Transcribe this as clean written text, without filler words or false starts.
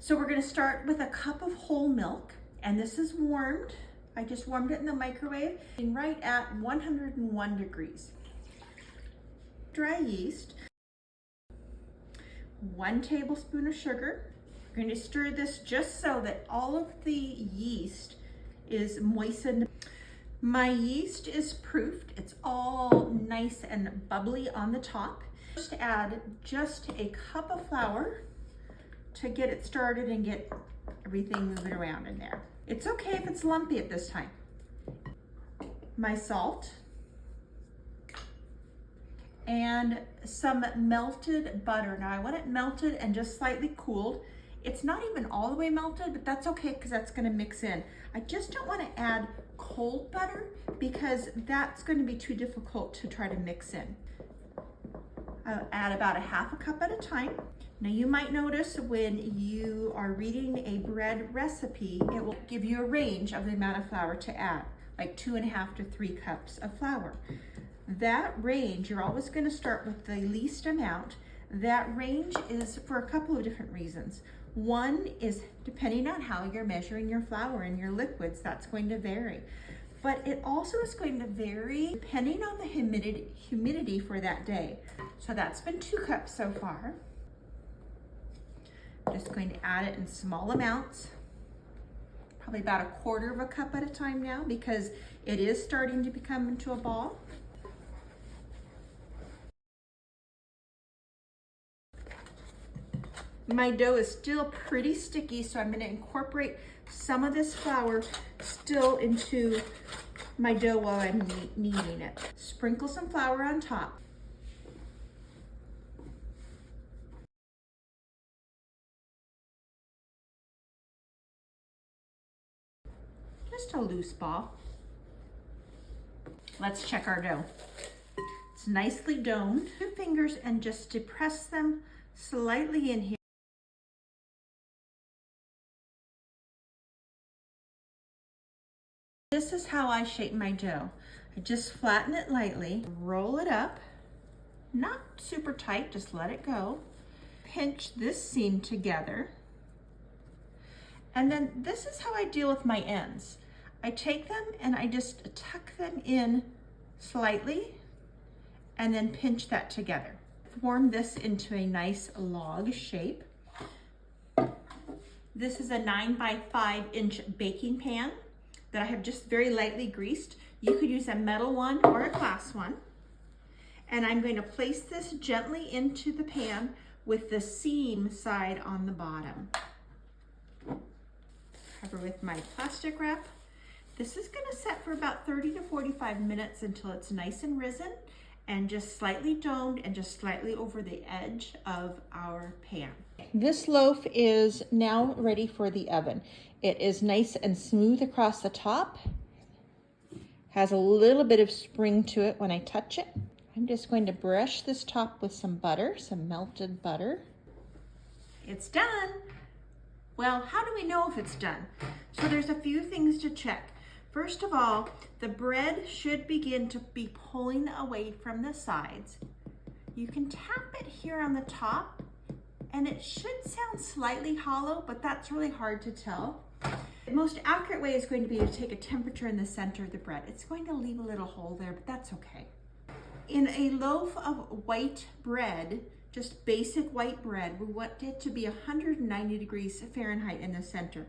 So we're gonna start with a cup of whole milk, and this is warmed. I just warmed it in the microwave, right at 101 degrees. Dry yeast, 1 tablespoon of sugar. We're going to stir this just so that all of the yeast is moistened. My yeast is proofed. It's all nice and bubbly on the top. Just add just a cup of flour to get it started and get everything moving around in there. It's okay if it's lumpy at this time. My salt and some melted butter. Now I want it melted and just slightly cooled. It's not even all the way melted, but that's okay because that's gonna mix in. I just don't wanna add cold butter because that's gonna be too difficult to try to mix in. I'll add about 1/2 cup at a time. Now you might notice when you are reading a bread recipe, it will give you a range of the amount of flour to add, like 2.5 to 3 cups of flour. That range, you're always going to start with the least amount. That range is for a couple of different reasons. One is depending on how you're measuring your flour and your liquids, that's going to vary. But it also is going to vary depending on the humidity for that day. So that's been 2 cups so far. I'm just going to add it in small amounts, probably about 1/4 cup at a time now because it is starting to become into a ball. My dough is still pretty sticky, so I'm going to incorporate some of this flour still into my dough while I'm kneading it. Sprinkle some flour on top. Just a loose ball. Let's check our dough. It's nicely domed. 2 fingers and just depress them slightly in here. This is how I shape my dough. I just flatten it lightly, roll it up, not super tight, just let it go. Pinch this seam together. And then this is how I deal with my ends. I take them and I just tuck them in slightly and then pinch that together. Form this into a nice log shape. This is a 9 by 5 inch baking pan that I have just very lightly greased. You could use a metal one or a glass one. And I'm going to place this gently into the pan with the seam side on the bottom. Cover with my plastic wrap. This is going to set for about 30 to 45 minutes until it's nice and risen and just slightly domed and just slightly over the edge of our pan. This loaf is now ready for the oven. It is nice and smooth across the top. Has a little bit of spring to it when I touch it. I'm just going to brush this top with some butter, some melted butter. It's done. Well, how do we know if it's done? So there's a few things to check. First of all, the bread should begin to be pulling away from the sides. You can tap it here on the top and it should sound slightly hollow, but that's really hard to tell. The most accurate way is going to be to take a temperature in the center of the bread. It's going to leave a little hole there, but that's okay. In a loaf of white bread, just basic white bread, we want it to be 190 degrees Fahrenheit in the center.